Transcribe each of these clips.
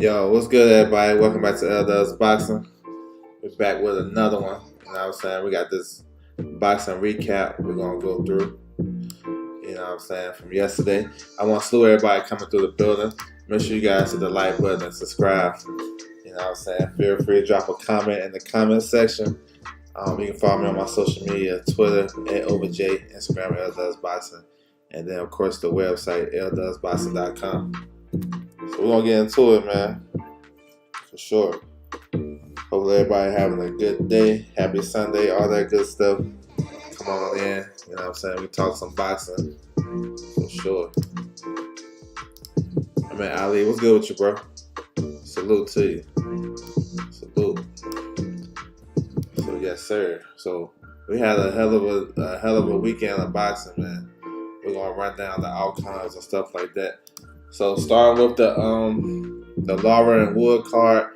Yo, what's good, everybody? Welcome back to L Does Boxing. We're back with another one. You know what I'm saying? We got this boxing recap we're going to go through. You know what I'm saying? From yesterday. I want to salute everybody coming through the building. Make sure you guys hit the like button and subscribe. You know what I'm saying? Feel free to drop a comment in the comment section. You can follow me on my social media, Twitter, @OverJ, Instagram, L Does Boxing. And then, of course, the website, LDoesBoxing.com. So we're going to get into it, man. For sure. Hopefully everybody having a good day. Happy Sunday, all that good stuff. Come on in. You know what I'm saying? We talk some boxing. For sure. I mean, Ali, what's good with you, bro? Salute to you. Salute. So, yes, sir. So, we had a hell of a weekend of boxing, man. We're going to run down the outcomes and stuff like that. So starting with the Lara and Wood card,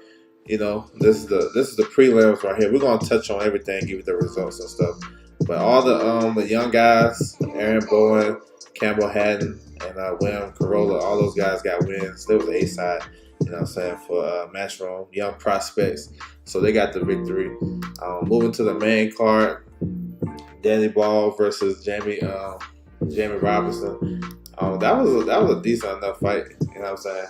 you know, this is the prelims right here. We're gonna touch on everything, give you the results and stuff. But all the young guys, Aaron Bowen, Campbell Hatton, and William Corolla, all those guys got wins. There was the A side, you know what I'm saying, for Matchroom, young prospects. So they got the victory. Moving to the main card, Danny Ball versus Jamie Robinson. That was a decent enough fight. You know what I'm saying?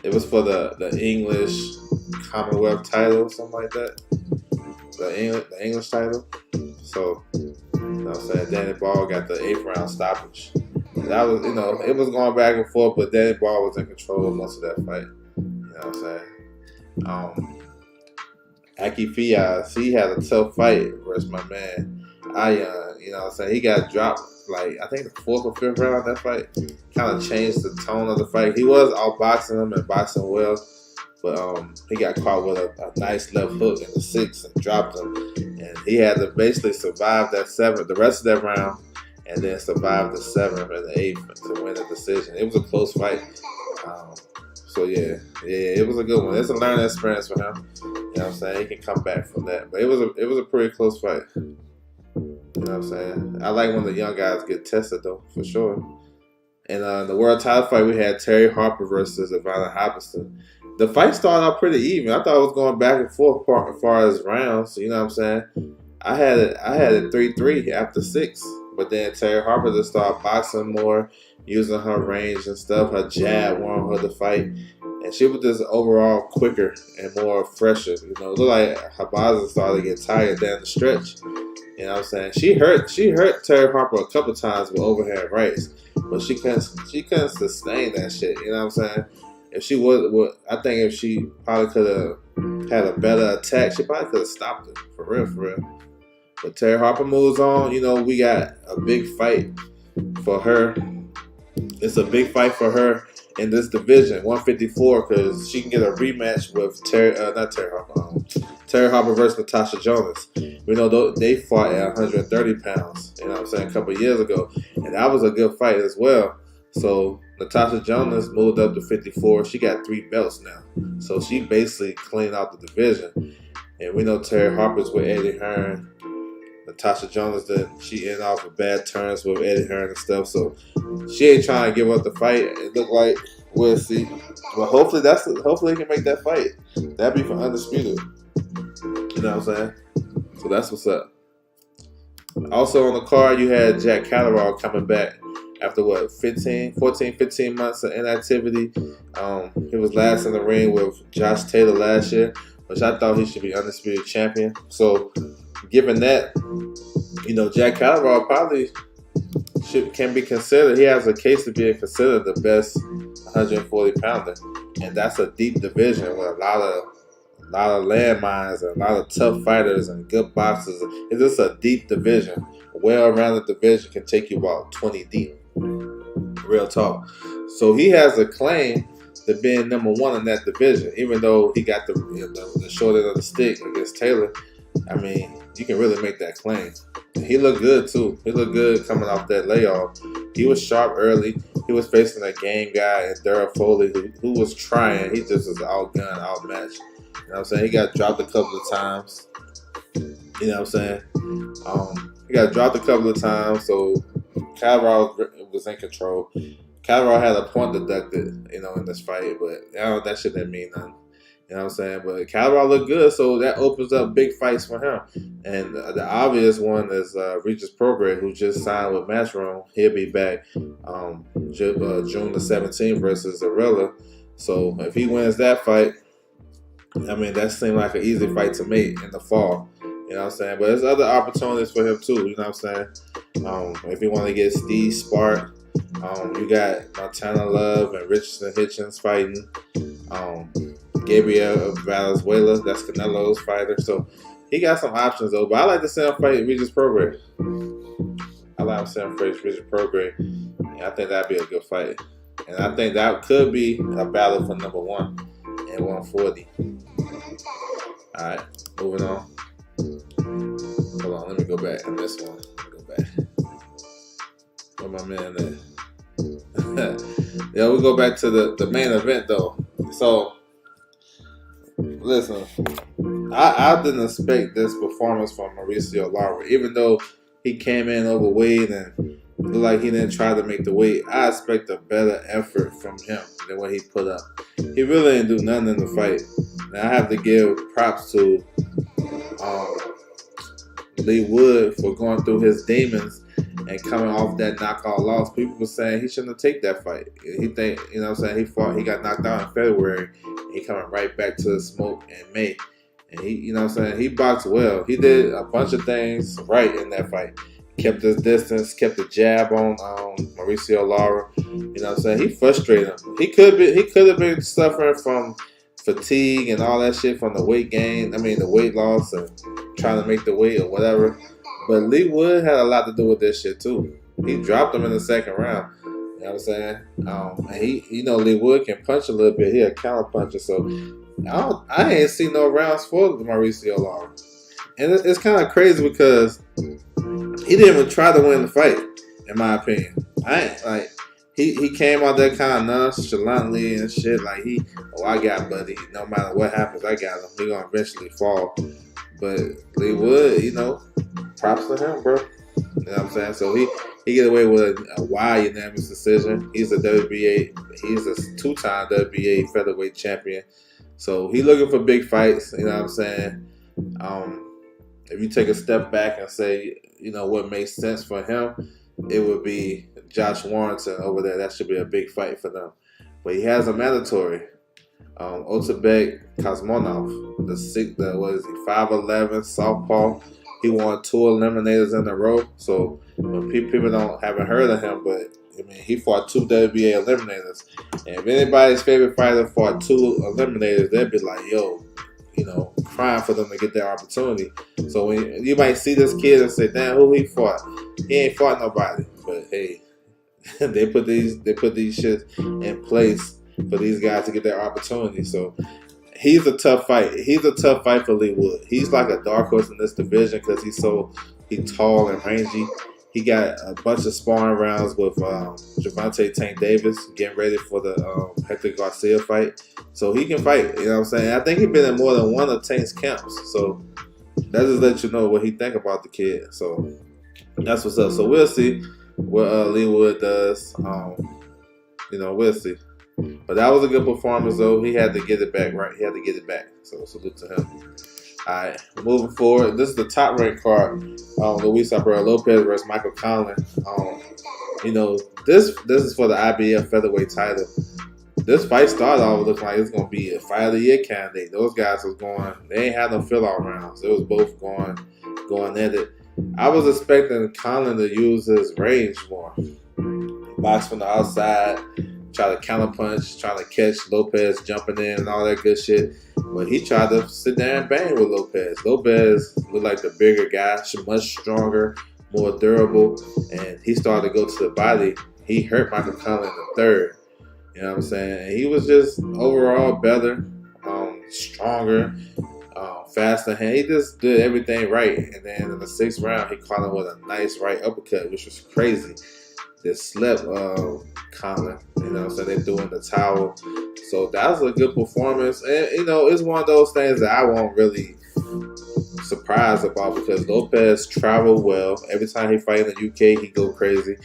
It was for the English Commonwealth title, something like that. The English title. So, you know what I'm saying? Danny Ball got the 8th round stoppage. And that was, you know, it was going back and forth, but Danny Ball was in control of most of that fight. You know what I'm saying? Aki Fias, he had a tough fight versus my man Ayan. You know what I'm saying? He got dropped. Like, I think the 4th or 5th round of that fight kind of changed the tone of the fight. He was outboxing him and boxing well, but he got caught with a nice left hook in the 6th and dropped him. And he had to basically survive that 7th, the rest of that round, and then survive the 7th and the 8th to win the decision. It was a close fight. So yeah, it was a good one. It's a learning experience for him. You know what I'm saying? He can come back from that. But it was a pretty close fight. You know what I'm saying? I like when the young guys get tested, though, for sure. And the world title fight, we had Terry Harper versus Evander Holyfield. The fight started out pretty even. I thought it was going back and forth as far as rounds. You know what I'm saying? I had it 3-3 after 6. But then Terry Harper just started boxing more, using her range and stuff. Her jab won her the fight. And she was just overall quicker and more fresher. You know, it looked like Habaza started to get tired down the stretch. You know what I'm saying? She hurt Terry Harper a couple times with overhand rights, but she couldn't sustain that shit. You know what I'm saying? If she I think if she probably could have had a better attack, she probably could have stopped it for real. But Terry Harper moves on. You know, we got a big fight for her. It's a big fight for her in this division, 154, because she can get a rematch with Terry Harper versus Natasha Jonas. We know they fought at 130 pounds, you know what I'm saying, a couple of years ago. And that was a good fight as well. So Natasha Jonas moved up to 54. She got 3 belts now. So she basically cleaned out the division. And we know Terry Harper's with Eddie Hearn. Natasha Jonas, she ended off with bad turns with Eddie Hearn and stuff. So she ain't trying to give up the fight. It looked like we'll see. But hopefully he can make that fight. That'd be for undisputed. You know what I'm saying? So that's what's up. Also on the card, you had Jack Catterall coming back after 15 months of inactivity. He was last in the ring with Josh Taylor last year, which I thought he should be undisputed champion. So given that, you know, Jack Catterall probably can be considered. He has a case to being considered the best 140 pounder, and that's a deep division with a lot of landmines and a lot of tough fighters and good boxers. It's just a deep division. Well-rounded division can take you about 20 deep. Real talk. So he has a claim to being number 1 in that division, even though he got the short end of the stick against Taylor. I mean, you can really make that claim. He looked good, too. He looked good coming off that layoff. He was sharp early. He was facing a game guy in Darrell Foley who was trying. He just was outgunned, outmatched. You know what I'm saying? He got dropped a couple of times. You know what I'm saying? He got dropped a couple of times, so Catterall was in control. Calderon had a point deducted, in this fight, but that shit didn't mean nothing. You know what I'm saying? But Calderon looked good, so that opens up big fights for him. And the obvious one is Regis Prograis, who just signed with Matchroom. He'll be back June the 17th versus Zarella. So if he wins that fight, that seemed like an easy fight to make in the fall. You know what I'm saying? But there's other opportunities for him too. You know what I'm saying? If you want to get Steve Spark, you got Montana Love and Richardson Hitchens fighting. Gabriel Valenzuela, that's Canelo's fighter. So he got some options though. But I like to see him fight Regis Prograis. I like to see him fight Regis Prograis. I think that'd be a good fight. And I think that could be a battle for number 1 at 140. Alright, moving on. Hold on, let me go back on this one. Go back. Where my man at? Yeah, we go back to the main event though. So listen, I didn't expect this performance from Mauricio Lara. Even though he came in overweight and looked like he didn't try to make the weight, I expect a better effort from him than what he put up. He really didn't do nothing in the fight. Now I have to give props to Leigh Wood for going through his demons and coming off that knockout loss. People were saying he shouldn't have taken that fight. He think, he got knocked out in February. He coming right back to the smoke in May. And he boxed well. He did a bunch of things right in that fight. Kept his distance, kept the jab on Mauricio Lara. He frustrated him. He could have been suffering from fatigue and all that shit from the weight gain. The weight loss and trying to make the weight or whatever. But Leigh Wood had a lot to do with this shit too. He dropped him in the second round. You know what I'm saying? And Leigh Wood can punch a little bit. He a counter puncher. So I ain't seen no rounds for Mauricio Lara. And it's kind of crazy because he didn't even try to win the fight, in my opinion. He came out there kind of nonchalantly and shit. Like I got buddy. No matter what happens, I got him. He gonna eventually fall. But Leigh Wood, props to him, bro. You know what I'm saying? So he get away with a wide unanimous decision. He's a 2-time WBA featherweight champion. So he looking for big fights. You know what I'm saying? If you take a step back and say, what makes sense for him, it would be Josh Warrington over there. That should be a big fight for them. But he has a mandatory. Otabek Kazmonov, the 5'11" southpaw. He won 2 eliminators in a row. So people haven't heard of him, but he fought 2 WBA eliminators. And if anybody's favorite fighter fought 2 eliminators, they'd be like, crying for them to get their opportunity. So when you might see this kid and say, damn, who he fought? He ain't fought nobody. But hey, they put these shits in place for these guys to get their opportunity. So he's a tough fight. He's a tough fight for Leigh Wood. He's like a dark horse in this division because he's tall and rangy. He got a bunch of sparring rounds with Gervonta Tank Davis, getting ready for the Hector Garcia fight. So he can fight, you know what I'm saying? I think he's been in more than one of Tank's camps. So that just lets you know what he think about the kid. So that's what's up. So we'll see what Leigh Wood does. We'll see. But that was a good performance, though. He had to get it back, right? He had to get it back. So salute to him. All right, moving forward. This is the top ranked card. Luis Alberto Lopez versus Michael Conlan. This is for the IBF featherweight title. This fight started off looking like it's gonna be a fight of the year candidate. Those guys was going. They ain't had no fill out rounds. It was both going at it. I was expecting Conlan to use his range more. Box from the outside. Try to counterpunch, trying to catch Lopez jumping in and all that good shit. But he tried to sit there and bang with Lopez. Lopez looked like the bigger guy, much stronger, more durable, and he started to go to the body. He hurt Michael Conlan in the third. You know what I'm saying? And he was just overall better, stronger, faster. He just did everything right. And then in the 6th round, he caught him with a nice right uppercut, which was crazy. Just slept Conlan. You know what I'm saying? They threw in the towel. So that was a good performance. And, it's one of those things that I won't really surprised about because Lopez traveled well. Every time he fight in the UK, he go crazy.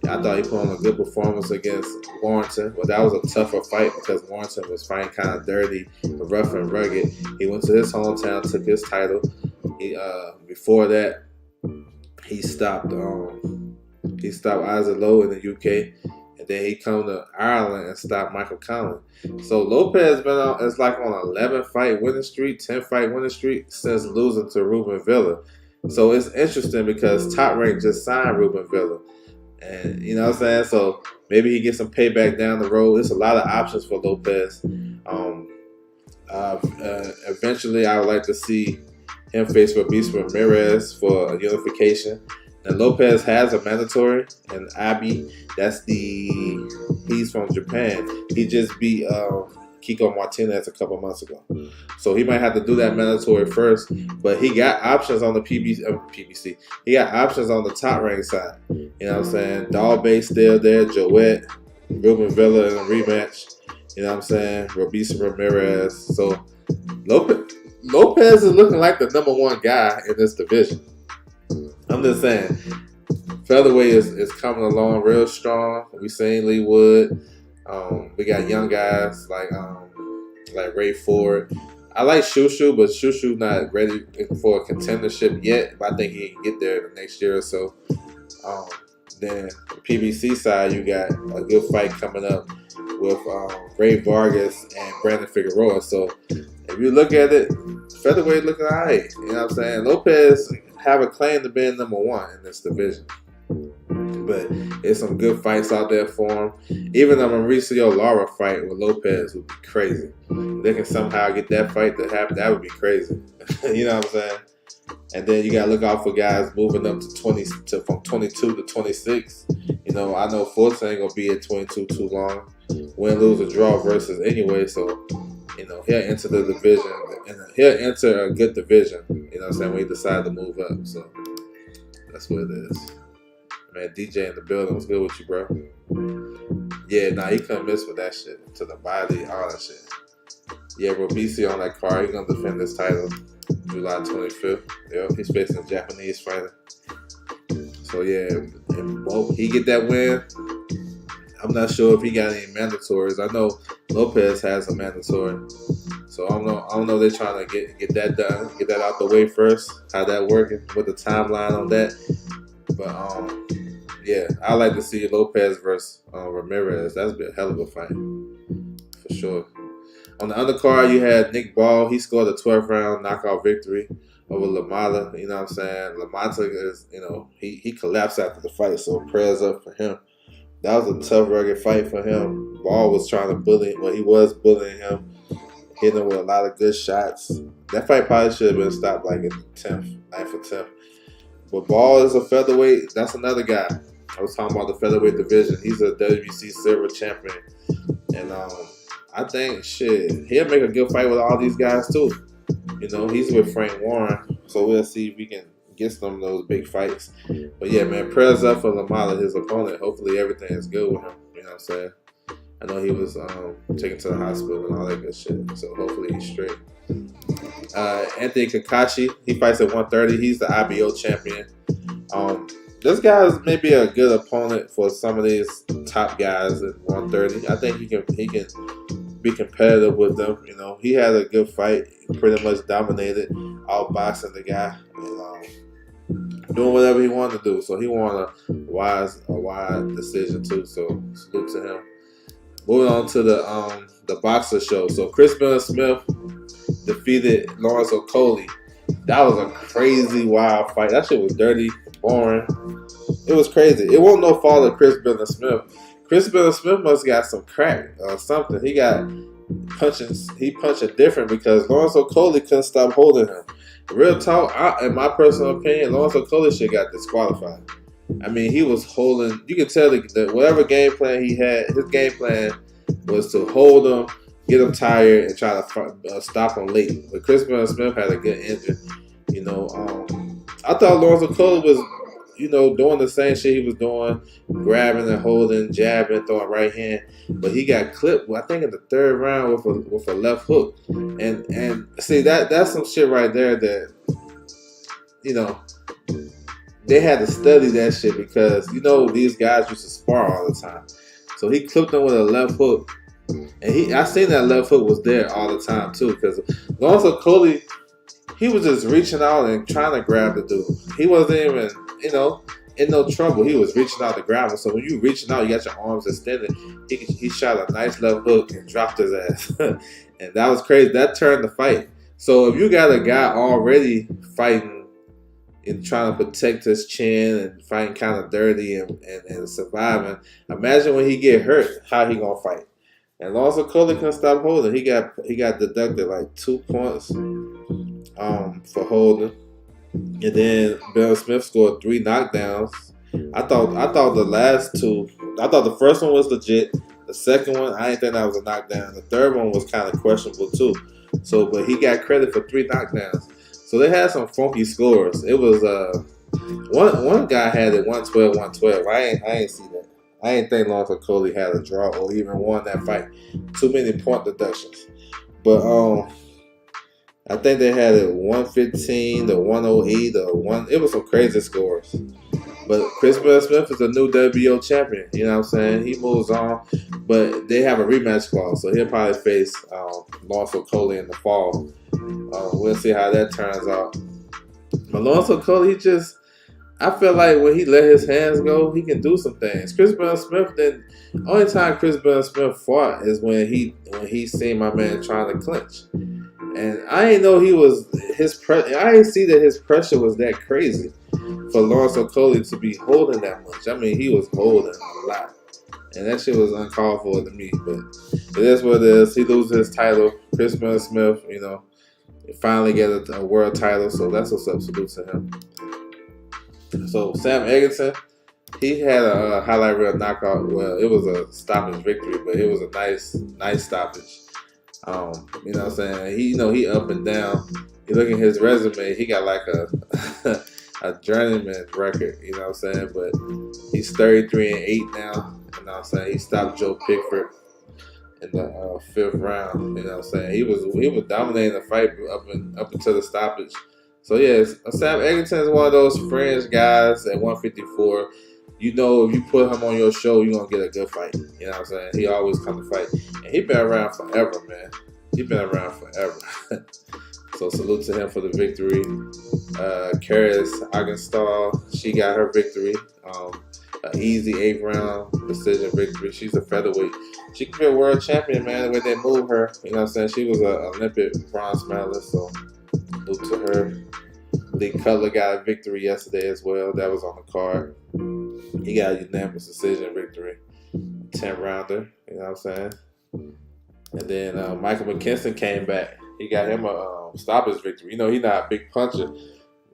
I thought he put on a good performance against Warrington, but that was a tougher fight because Warrington was fighting kind of dirty, rough and rugged. He went to his hometown, took his title. He before that, he stopped Isaac Lowe in the UK, and then he come to Ireland and stopped Michael Conlan. So Lopez been on, it's like on an 11 fight winning streak, 10 fight winning streak since losing to Ruben Villa. So it's interesting because Top Rank just signed Ruben Villa. And you know what I'm saying? So maybe he gets some payback down the road. There's a lot of options for Lopez. Eventually, I would like to see him face Robeisy Ramirez for a unification. And Lopez has a mandatory, and Abi, he's from Japan. He just beat Kiko Martinez a couple months ago. So he might have to do that mandatory first, but he got options on the PBC. He got options on the Top Rank side. You know what I'm saying? Dalbay still there, Joet, Ruben Villa in a rematch. You know what I'm saying? Robeisy Ramirez. So Lopez is looking like the number one guy in this division. I'm just saying, featherweight is coming along real strong. We seen Lee Wood. We got young guys like Ray Ford. I like Shushu, but Shushu not ready for a contendership yet. But I think he can get there the next year or so. Then the PBC side, you got a good fight coming up with Ray Vargas and Brandon Figueroa. So if you look at it, featherweight looking all right. You know what I'm saying? Lopez have a claim to being number one in this division. But there's some good fights out there for him. Even a Mauricio Lara fight with Lopez would be crazy. If they can somehow get that fight to happen, that would be crazy. You know what I'm saying? And then you got to look out for guys moving up to from 22 to 26. You know, I know Fulton ain't going to be at 22 too long. Win, lose, or draw versus anyway. So, you know, he'll enter the division. And he'll enter a good division. You know what I'm saying? When he decide to move up. So, that's what it is. Man, DJ in the building. What's good with you, bro? Yeah, he couldn't miss with that shit. To the body, all that shit. Yeah, Robeisy on that card. He's going to defend this title July 25th. Yep, he's facing a Japanese fighter. So, yeah, if he get that win, I'm not sure if he got any mandatories. I know Lopez has a mandatory. So, I don't know if they're trying to get that done, get that out the way first, how that working with the timeline on that. But, yeah, I like to see Lopez versus Ramirez. That's been a hell of a fight, for sure. On the undercard, you had Nick Ball. He scored a 12th round knockout victory over LaMotta. You know what I'm saying? LaMotta is, you know, he collapsed after the fight, so prayers up for him. That was a tough, rugged fight for him. Ball was trying to bully, well, he was bullying him, hitting him with a lot of good shots. That fight probably should have been stopped like in the 10th, 9th or 10th. But Ball is a featherweight. That's another guy. I was talking about the featherweight division. He's a WBC silver champion. And I think, he'll make a good fight with all these guys, too. You know, he's with Frank Warren. So we'll see if we can get some of those big fights. But, yeah, man, prayers up for LaMotta, his opponent. Hopefully everything is good with him. You know what I'm saying? I know he was taken to the hospital and all that good shit. So hopefully he's straight. Anthony Kakashi, he fights at 130. He's the IBO champion. This guy is maybe a good opponent for some of these top guys at 130. I think he can be competitive with them. You know, he had a good fight. He pretty much dominated, outboxing the guy, and doing whatever he wanted to do. So he won a wise decision too. So salute to him. Moving on to the boxer show. So Chris Smith defeated Lawrence Okolie. That was a crazy, wild fight. That shit was dirty, boring. It was crazy. It wasn't no fault of Chris Smith. Chris Smith must have got some crack or something. He got punching different because Lawrence Okolie couldn't stop holding him. Real talk, in my personal opinion, Lawrence Okolie should got disqualified. I mean, he was holding. You can tell that whatever game plan he had, his game plan was to hold him, get him tired, and try to stop him late. But Chris Smith had a good engine. You know, I thought Lawrence Okolie was, you know, doing the same shit he was doing, grabbing and holding, jabbing, throwing right hand. But he got clipped, I think, in the third round with a left hook. And see, that's some shit right there that you know, they had to study that shit because these guys used to spar all the time. So he clipped him with a left hook, and I seen that left hook was there all the time too. Because Lonzo Coley, he was just reaching out and trying to grab the dude. He wasn't even in no trouble. He was reaching out to grab him. So when you reaching out, you got your arms extended. He shot a nice left hook and dropped his ass, and that was crazy. That turned the fight. So if you got a guy already fighting and trying to protect his chin and fighting kind of dirty and surviving, imagine when he get hurt, how he gonna fight? And Lonzo Coley couldn't stop holding. He got deducted like 2 points for holding, and then Bill Smith scored 3 knockdowns. I thought the last two. I thought the first one was legit. The second one, I didn't think that was a knockdown. The third one was kind of questionable too. So, but he got credit for 3 knockdowns. So they had some funky scores. It was one guy had it 112-112. I ain't see that. I ain't think Lonzo Coley had a draw or even won that fight. Too many point deductions. But I think they had it 115 to 108 or one. It was some crazy scores. But Chris Smith is a new WBO champion. You know what I'm saying? He moves on, but they have a rematch clause, so he'll probably face Lonzo Coley in the fall. We'll see how that turns out. But Lonzo Coley, I feel like when he let his hands go, he can do some things. Chris Smith, only time Chris Smith fought is when he seen my man trying to clinch. And I didn't know I didn't see that his pressure was that crazy for Lonzo Coley to be holding that much. I mean, he was holding a lot. And that shit was uncalled for to me. But it is what it is. He loses his title. Chris Smith, finally get a world title. So that's what's up. Salute to him. So Sam Egerton, he had a highlight reel knockout. Well, it was a stoppage victory, but it was a nice stoppage. You know what I'm saying? He up and down. You look at his resume, he got like a journeyman record, you know what I'm saying? But he's 33-8 now. You know what I'm saying? He stopped Joe Pickford in the 5th round. You know what I'm saying? He was dominating the fight up until the stoppage. So yes, Sam Egerton is one of those fringe guys at 154. If you put him on your show, you're gonna get a good fight. You know what I'm saying? He always come to fight. And he been around forever, man. He been around forever. So salute to him for the victory. Karis Agenstal, she got her victory. An easy 8th round decision victory. She's a featherweight. She could be a world champion, man, the way they move her. You know what I'm saying? She was an Olympic bronze medalist, so salute to her. Lee Cutler got a victory yesterday as well. That was on the card. He got a unanimous decision victory. 10-rounder, you know what I'm saying? And then Michael McKinson came back. He got him a stoppage victory. He's not a big puncher.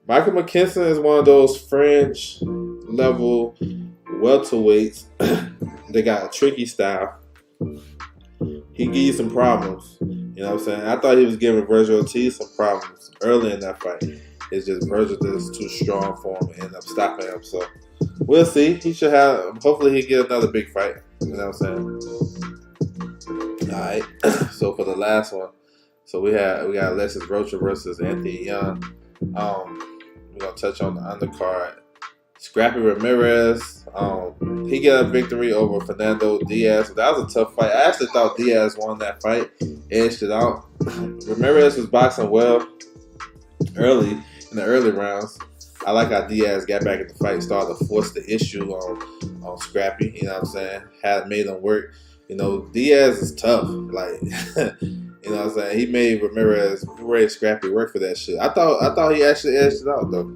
Michael McKinson is one of those fringe level welterweights. They got a tricky style. He give you some problems. You know what I'm saying? I thought he was giving Virgil Ortiz some problems early in that fight. It's just Virgil is too strong for him and end up stopping him. So we'll see. He should hopefully he get another big fight. You know what I'm saying? Alright. So for the last one, so we got Alexis Rocha versus Anthony Young. We're gonna touch on the undercard. Scrappy Ramirez, he got a victory over Fernando Diaz. That was a tough fight. I actually thought Diaz won that fight, edged it out. Ramirez was boxing well in the early rounds. I like how Diaz got back in the fight, started to force the issue on Scrappy. You know what I'm saying? Had made him work. Diaz is tough. Like, you know what I'm saying? He made Ramirez Scrappy work for that shit. I thought he actually edged it out though.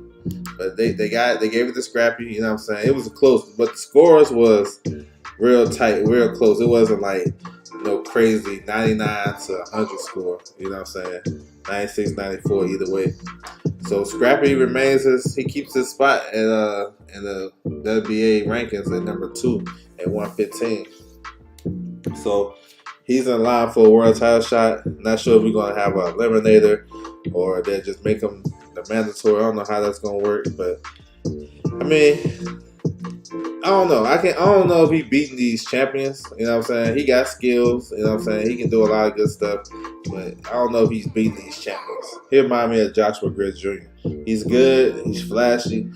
But they gave it to Scrappy, you know what I'm saying? It was close, but the scores was real tight, real close. It wasn't like crazy 99 to 100 score, you know what I'm saying? 96, 94 either way. So Scrappy he keeps his spot in the WBA rankings at number 2 at 115. So he's in line for a world title shot. Not sure if we're gonna have an eliminator or they just make him the mandatory. I don't know how that's gonna work, but I mean, I don't know. I don't know if he beating these champions. You know what I'm saying? He got skills. You know what I'm saying? He can do a lot of good stuff. but I don't know if he's beating these champions. He remind me of Joshua Griggs Jr. He's good. He's flashy.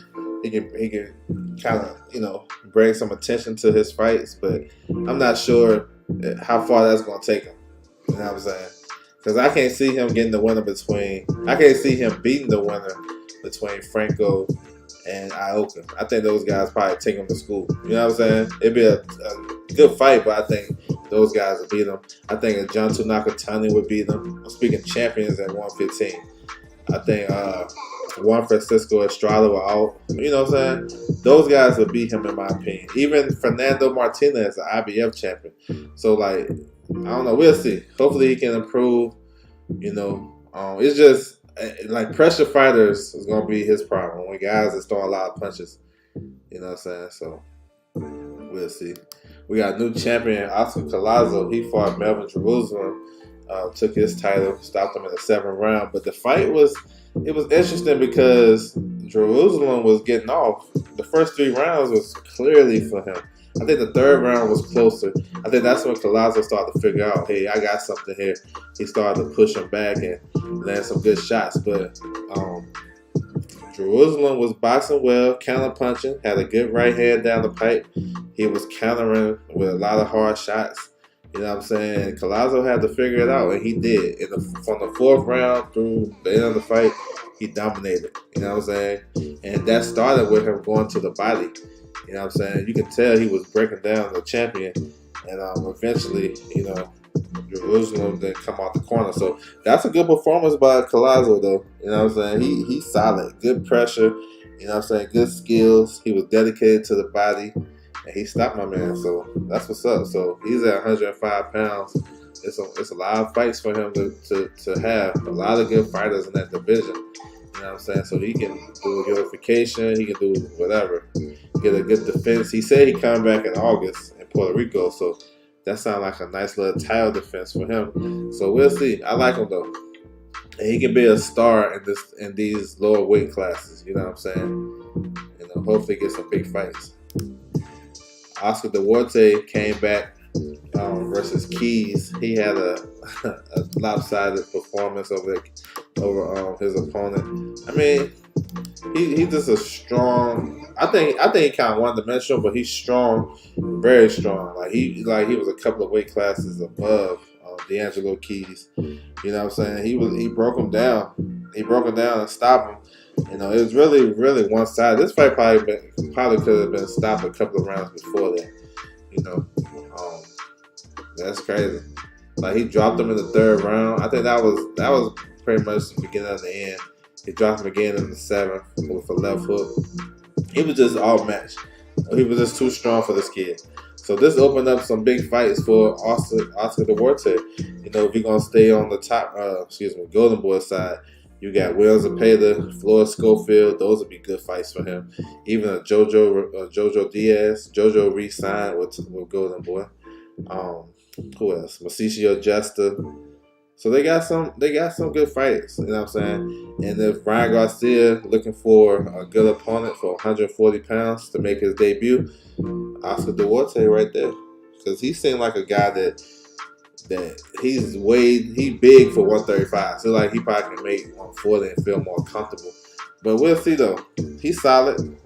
He can kind of bring some attention to his fights, but I'm not sure how far that's going to take him. You know what I'm saying? Because I can't see him getting the winner I can't see him beating the winner between Franco and Ioka. I think those guys probably take him to school. You know what I'm saying? It'd be a good fight, but I think those guys would beat him. I think Jonto Nakatani would beat him. I'm speaking champions at 115. I think Juan Francisco Estrada will out. You know what I'm saying? Those guys would beat him in my opinion. Even Fernando Martinez, the IBF champion. So like, I don't know. We'll see. Hopefully he can improve. It's just like pressure fighters is gonna be his problem when guys are throwing a lot of punches. You know what I'm saying? So we'll see. We got new champion Oscar Collazo. He fought Melvin Jerusalem. Took his title, stopped him in the 7th round. But the fight was interesting because Jerusalem was getting off. The first 3 rounds was clearly for him. I think the 3rd round was closer. I think that's when Collazo started to figure out, hey, I got something here. He started to push him back and land some good shots. But Jerusalem was boxing well, counter punching, had a good right hand down the pipe. He was countering with a lot of hard shots. You know what I'm saying? Collazo had to figure it out, and he did. From the 4th round through the end of the fight, he dominated. You know what I'm saying? And that started with him going to the body. You know what I'm saying? You can tell he was breaking down the champion. And eventually, Jerusalem didn't come out the corner. So that's a good performance by Collazo, though. You know what I'm saying? He's solid. Good pressure. You know what I'm saying? Good skills. He was dedicated to the body. And he stopped my man. So that's what's up. So he's at 105 pounds. It's a lot of fights for him to have. A lot of good fighters in that division. You know what I'm saying? So he can do a unification. He can do whatever. Get a good defense. He said he come back in August in Puerto Rico. So that sounds like a nice little title defense for him. So we'll see. I like him though. And he can be a star in these lower weight classes. You know what I'm saying? Hopefully get some big fights. Oscar Duarte came back versus Keys. He had a lopsided performance over his opponent. I mean, he's just a strong. I think he kind of one-dimensional, but he's strong, very strong. Like he was a couple of weight classes above D'Angelo Keys. You know what I'm saying? He broke him down. He broke him down and stopped him. It was really, really one sided. This fight probably could have been stopped a couple of rounds before that. That's crazy. Like he dropped him in the 3rd round. I think that was pretty much the beginning of the end. He dropped him again in the 7th with a left hook. He was just all matched. He was just too strong for this kid. So this opened up some big fights for Oscar Duarte. If you're gonna stay on the top, Golden Boy side. You got Will Zepeda, Floyd Schofield. Those would be good fights for him. Even a Jojo Diaz. Jojo re-signed with Golden Boy. Who else? Mauricio Justa. So they got some good fights. You know what I'm saying? And if Ryan Garcia looking for a good opponent for 140 pounds to make his debut, Oscar Duarte right there. Because he seemed like a guy that he's big for 135. So like he probably can make 140 and feel more comfortable. But we'll see though. He's solid.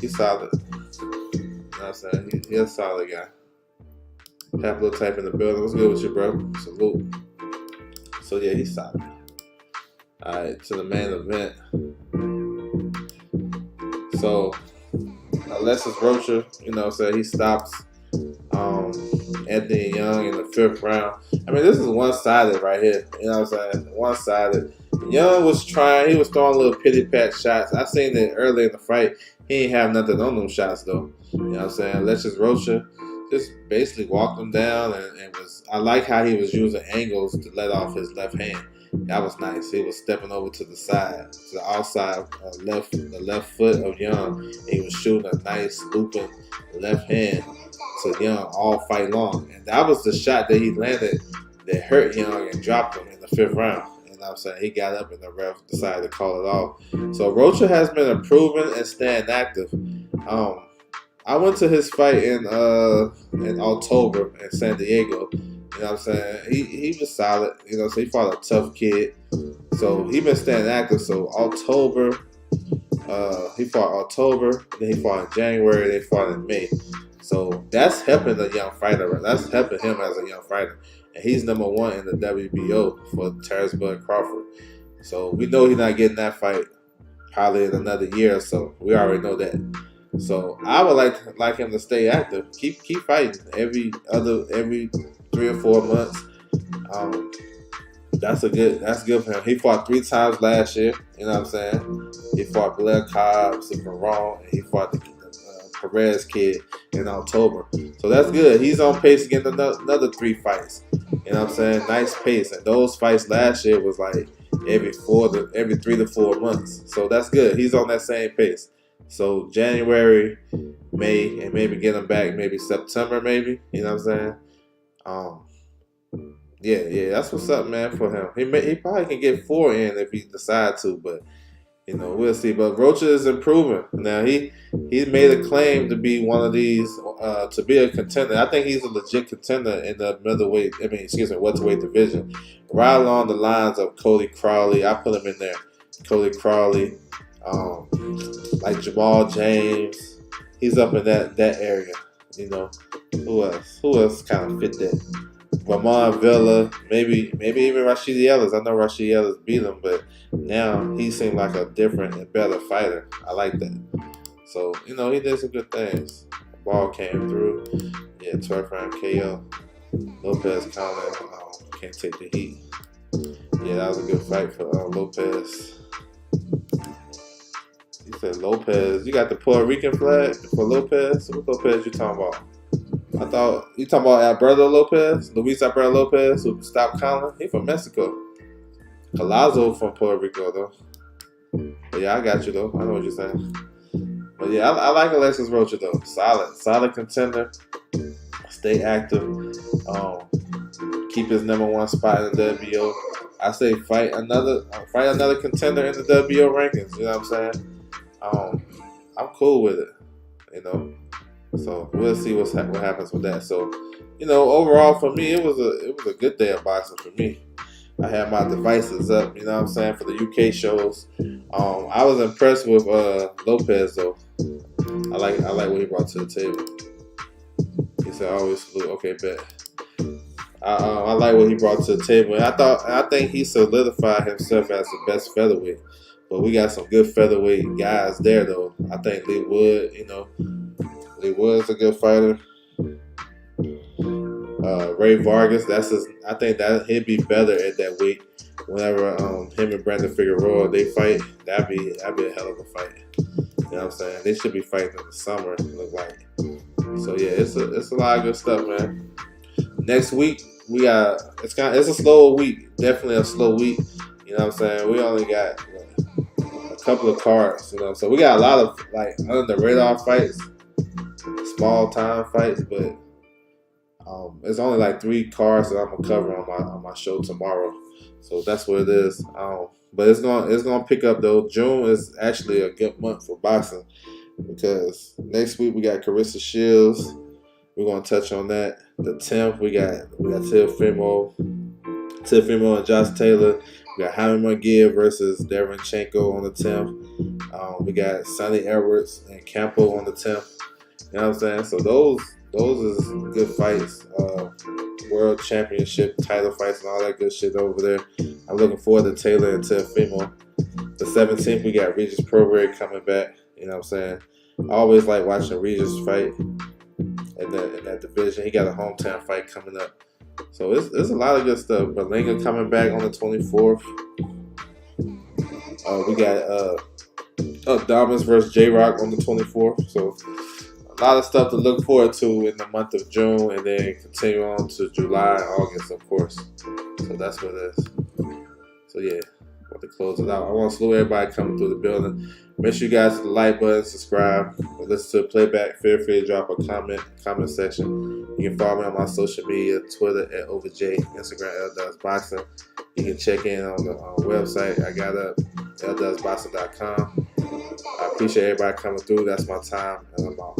He's solid. You know what I'm saying? He's a solid guy. Capital type in the building. What's good with you, bro? Salute. So yeah, he's solid. Alright, to the main event. So Alexis Rocha, he stops Anthony Young in the 5th round. I mean, this is one-sided right here. You know what I'm saying? One-sided. Young was trying. He was throwing little pity-pat shots. I seen it earlier in the fight. He ain't have nothing on them shots, though. You know what I'm saying? Alexis Rocha just basically walked him down and was. I like how he was using angles to let off his left hand. That was nice. He was stepping over to the side, to the outside, the left foot of Young. He was shooting a nice looping left hand to Young all fight long. And that was the shot that he landed that hurt Young and dropped him in the 5th round. You know what I'm saying? He got up and the ref decided to call it off. So Rocha has been improving and staying active. I went to his fight in October in San Diego. You know what I'm saying? He was solid. You know, so he fought a tough kid. So he been staying active. So October, he fought October. Then he fought in January. They fought in May. So that's helping the young fighter. Right? That's helping him as a young fighter. And he's number 1 in the WBO for Terrence Bud Crawford. So we know he's not getting that fight probably in another year or so. We already know that. So I would like him to stay active. Keep fighting every 3 or 4 months. That's good for him. He fought 3 times last year. You know what I'm saying? He fought Blair Cobb, Super Wrong, and he fought the Perez kid in October. So that's good. He's on pace against another 3 fights. You know what I'm saying? Nice pace. And those fights last year was like every 3 to 4 months. So that's good. He's on that same pace. So January, May, and maybe get him back maybe September, maybe. You know what I'm saying? Yeah, that's what's up, man, for him. He probably can get 4 in if he decide to, but you know, we'll see. But Rocha is improving. Now he made a claim to be one of these, to be a contender. I think he's a legit contender in the welterweight division. Right along the lines of Cody Crowley. I put him in there. Cody Crowley, like Jamal James. He's up in that area. You know, who else kind of fit that? Ramon Villa, maybe even Rashidi Ellis. I know Rashidi Ellis beat him, but now he seemed like a different and better fighter. I like that. So, you know, he did some good things. The ball came through. Yeah, 12th round KO. Lopez Collin can't take the heat. Yeah, that was a good fight for Lopez. You said Lopez. You got the Puerto Rican flag for Lopez? What Lopez you talking about? I thought you talking about Alberto Lopez, Luis Alberto Lopez, who stopped Collin. He from Mexico. Palazzo from Puerto Rico, though. But yeah, I got you, though. I know what you're saying. But yeah, I like Alexis Rocha, though. Solid contender. Stay active. Keep his number 1 spot in the WBO. I say fight another contender in the WBO rankings. You know what I'm saying? I'm cool with it. You know. So we'll see what happens with that. So, you know, overall for me, it was a good day of boxing for me. I had my devices up, you know what I'm saying, for the UK shows. I was impressed with Lopez though. I like what he brought to the table. He said, "I always salute." Okay, bet. I like what he brought to the table. And I think he solidified himself as the best featherweight. But we got some good featherweight guys there though. I think Lee Wood, you know. He was a good fighter. Ray Vargas, I think that he'd be better at that weight. Whenever him and Brandon Figueroa they fight, that'd be a hell of a fight. You know what I'm saying? They should be fighting in the summer. It look like. So yeah, it's a lot of good stuff, man. Next week it's a slow week. Definitely a slow week. You know what I'm saying? We only got a couple of cards. You know, so we got a lot of like under the radar fights. Small time fights, but it's only like 3 cards that I'm gonna cover on my show tomorrow. So that's what it is. But it's gonna pick up though. June is actually a good month for boxing because next week we got Carissa Shields. We're gonna touch on that. The 10th we got Teofimo and Josh Taylor. We got Jaime Munguia versus Derevyanchenko on the 10th. We got Sonny Edwards and Campo on the 10th. You know what I'm saying? So those is good fights. World Championship title fights and all that good shit over there. I'm looking forward to Taylor and Teofimo. The 17th, we got Regis Prograis coming back. You know what I'm saying? I always like watching Regis fight in that division. He got a hometown fight coming up. So it's a lot of good stuff. Berlanga coming back on the 24th. We got Domus versus J-Rock on the 24th. So a lot of stuff to look forward to in the month of June, and then continue on to July and August, of course. So that's what it is. So yeah, I want to close it out. I want to salute everybody coming through the building. Make sure you guys hit the like button, subscribe, listen to the playback. Feel free to drop a comment section. You can follow me on my social media, Twitter at OverJ, Instagram LDoesBoxing. You can check in on the website I got up, LDoesBoxing.com. I appreciate everybody coming through. That's my time, and I'm out.